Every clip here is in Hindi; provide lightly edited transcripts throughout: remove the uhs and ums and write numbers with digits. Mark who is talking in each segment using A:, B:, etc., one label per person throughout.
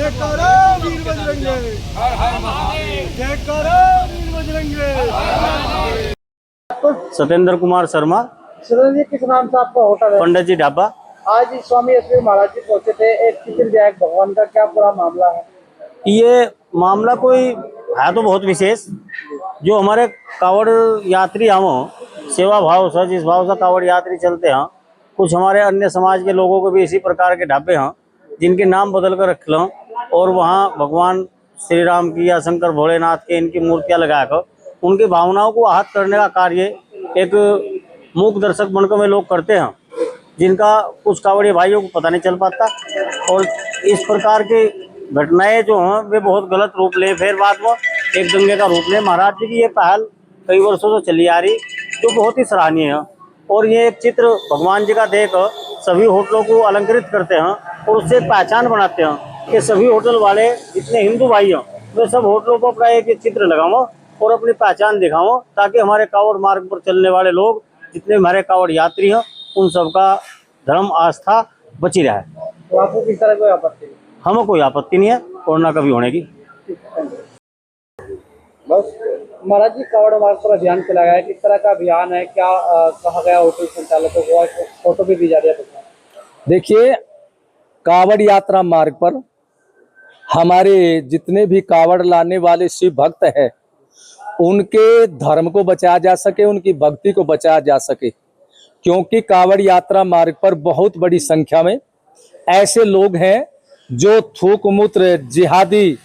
A: जयकारा वीर बजरंगे, जयकारा वीर बजरंगे।
B: सत्येंद्र कुमार शर्मा।
A: जी, किस नाम से आपका होटल है?
B: पंडित जी ढाबा।
A: आज स्वामी अश्विन महाराज जी पहुंचे थे, एक चित्र विधायक भगवान का क्या पूरा मामला है?
B: ये मामला कोई है तो बहुत विशेष। जो हमारे कावड़ यात्री हम सेवा भाव से जिस भाव से कावड़ यात्री चलते हैं, कुछ हमारे अन्य समाज के लोगों को भी इसी प्रकार के ढाबे हैं जिनके नाम बदल कर रख लो और वहाँ भगवान श्री राम की या शंकर भोलेनाथ के इनकी मूर्तियां लगाकर उनकी भावनाओं को आहत करने का कार्य एक मूक दर्शक बनकर में लोग करते हैं, जिनका कुछ कावड़िया भाइयों को पता नहीं चल पाता। और इस प्रकार की घटनाएं जो हैं वे बहुत गलत रूप ले, फिर बाद में एक दंगे का रूप ले। महाराज जी की ये पहल कई वर्षों से चली आ रही, जो बहुत ही सराहनीय है। और ये एक चित्र भगवान जी का देख सभी होटलों को अलंकृत करते हैं और उससे एक पहचान बनाते हैं कि सभी होटल वाले जितने हिंदू भाई हैं वे सब होटलों पर अपना एक चित्र लगाओ और अपनी पहचान दिखाओ, ताकि हमारे कावड़ मार्ग पर चलने वाले लोग जितने हमारे कावड़ यात्री हैं उन सबका धर्म आस्था बची रहे।
A: तो आपको किस तरह कोई आपत्ति नहीं?
B: हमें कोई आपत्ति नहीं है और ना कभी होने की।
A: बस महाराज जी, कावड़ मार्ग पर अभियान चलाया है, किस तरह का अभियान है, क्या कहा गया होटल संचालकों को, फोटो भी दी जा रही है?
C: देखिए, कावड़ यात्रा मार्ग पर हमारे जितने भी कावड़ लाने वाले शिव भक्त हैं उनके धर्म को बचाया जा सके, उनकी भक्ति को बचाया जा सके, क्योंकि कावड़ यात्रा मार्ग पर बहुत बड़ी संख्या में ऐसे लोग हैं जो थूक मूत्र जिहादी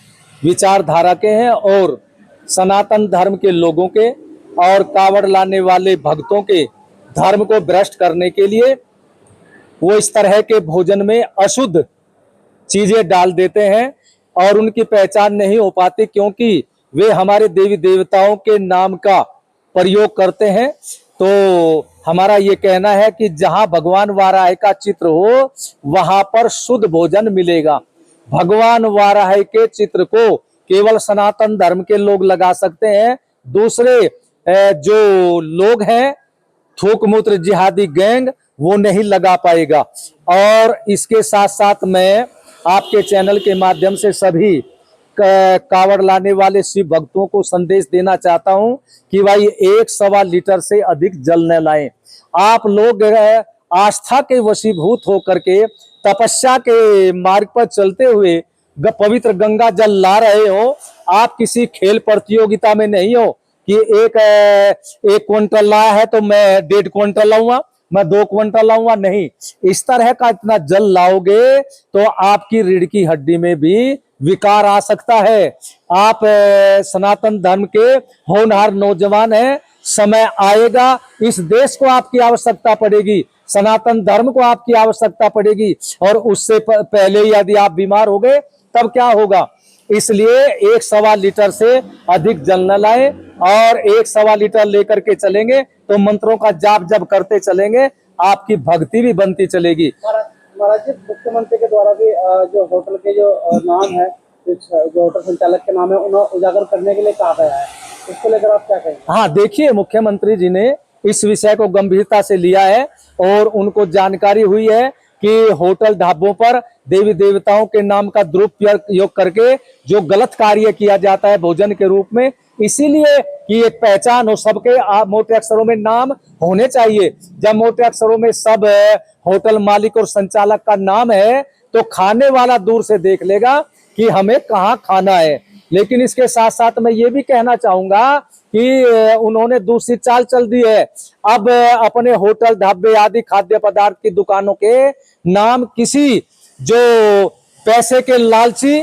C: विचारधारा के हैं और सनातन धर्म के लोगों के और कावड़ लाने वाले भक्तों के धर्म को भ्रष्ट करने के लिए वो इस तरह के भोजन में अशुद्ध चीजें डाल देते हैं और उनकी पहचान नहीं हो पाती, क्योंकि वे हमारे देवी देवताओं के नाम का प्रयोग करते हैं। तो हमारा ये कहना है कि जहां भगवान वाराह का चित्र हो वहां पर शुद्ध भोजन मिलेगा। भगवान वाराह के चित्र को केवल सनातन धर्म के लोग लगा सकते हैं, दूसरे जो लोग हैं थूक मूत्र जिहादी गैंग वो नहीं लगा पाएगा। और इसके साथ साथ मैं आपके चैनल के माध्यम से सभी कावड़ लाने वाले शिव भक्तों को संदेश देना चाहता हूं कि भाई 1.25 लीटर से अधिक जल न लाएं। आप लोग आस्था के वशीभूत होकर के तपस्या के मार्ग पर चलते हुए पवित्र गंगा जल ला रहे हो। आप किसी खेल प्रतियोगिता में नहीं हो कि एक क्विंटल लाया है तो मैं 1.5 क्विंटल लाऊंगा, मैं 2 क्विंटल लाऊंगा। नहीं, इस तरह का इतना जल लाओगे तो आपकी रीढ़ की हड्डी में भी विकार आ सकता है। आप सनातन धर्म के होनहार नौजवान हैं, समय आएगा इस देश को आपकी आवश्यकता पड़ेगी, सनातन धर्म को आपकी आवश्यकता पड़ेगी, और उससे पहले यदि आप बीमार हो गए तब क्या होगा। इसलिए 1.25 लीटर से अधिक जल न लाएं और 1.25 लीटर लेकर के चलेंगे तो मंत्रों का जाप जब करते चलेंगे आपकी भक्ति भी बनती चलेगी।
A: महाराज जी, मुख्यमंत्री के द्वारा भी जो होटल के जो नाम है, जो होटल संचालक के नाम है, उन्हें उजागर करने के लिए कहा गया है, इसको लेकर आप क्या कहेंगे?
C: हाँ, देखिए, मुख्यमंत्री जी ने इस विषय को गंभीरता से लिया है और उनको जानकारी हुई है कि होटल ढाबों पर देवी देवताओं के नाम का दुरुपयोग करके जो गलत कार्य किया जाता है भोजन के रूप में, इसीलिए कि एक पहचान हो, सबके मोटे अक्षरों में नाम होने चाहिए। जब मोटे अक्षरों में सब होटल मालिक और संचालक का नाम है तो खाने वाला दूर से देख लेगा कि हमें कहाँ खाना है। लेकिन इसके साथ साथ मैं ये भी कहना चाहूंगा कि उन्होंने दूसरी चाल चल दी है। अब अपने होटल ढाबे आदि खाद्य पदार्थ की दुकानों के नाम किसी जो पैसे के लालची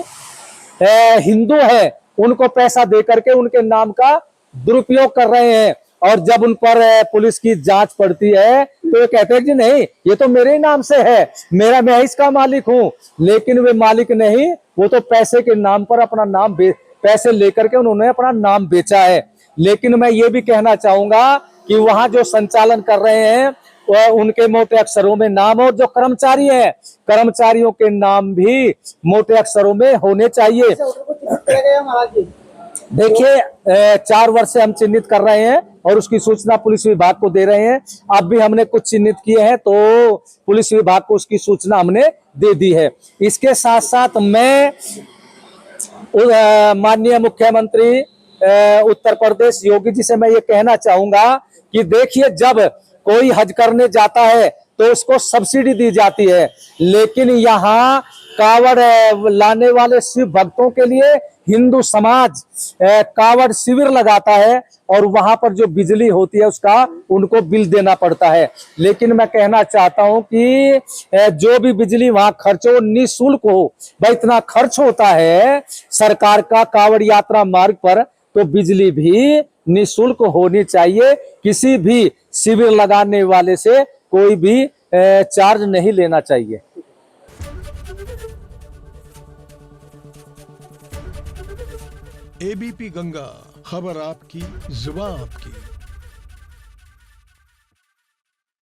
C: हिंदू है उनको पैसा दे करके उनके नाम का दुरुपयोग कर रहे हैं, और जब उन पर पुलिस की जांच पड़ती है तो ये कहते हैं कि नहीं, ये तो मेरे ही नाम से है, मैं इसका मालिक हूं। लेकिन वे मालिक नहीं, वो तो पैसे के नाम पर अपना नाम पैसे लेकर के उन्होंने अपना नाम बेचा है। लेकिन मैं ये भी कहना चाहूंगा कि वहां जो संचालन कर रहे हैं उनके मोटे अक्षरों में नाम, और जो कर्मचारी हैं कर्मचारियों के नाम भी मोटे अक्षरों में होने चाहिए। देखिए, 4 वर्ष से हम चिन्हित कर रहे हैं और उसकी सूचना पुलिस विभाग को दे रहे हैं। अब भी हमने कुछ चिन्हित किए हैं तो पुलिस विभाग को उसकी सूचना हमने दे दी है। इसके साथ साथ मैं माननीय मुख्यमंत्री उत्तर प्रदेश योगी जी से मैं ये कहना चाहूंगा कि देखिए, जब कोई हज करने जाता है तो उसको सब्सिडी दी जाती है, लेकिन यहाँ कावड़ लाने वाले शिव भक्तों के लिए हिंदू समाज कावड़ शिविर लगाता है और वहां पर जो बिजली होती है उसका उनको बिल देना पड़ता है। लेकिन मैं कहना चाहता हूं कि जो भी बिजली वहां खर्च हो निःशुल्क हो। भाई इतना खर्च होता है सरकार का कावड़ यात्रा मार्ग पर, तो बिजली भी निःशुल्क होनी चाहिए। किसी भी शिविर लगाने वाले से कोई भी चार्ज नहीं लेना चाहिए।
D: एबीपी गंगा, खबर आपकी, जुबान आपकी।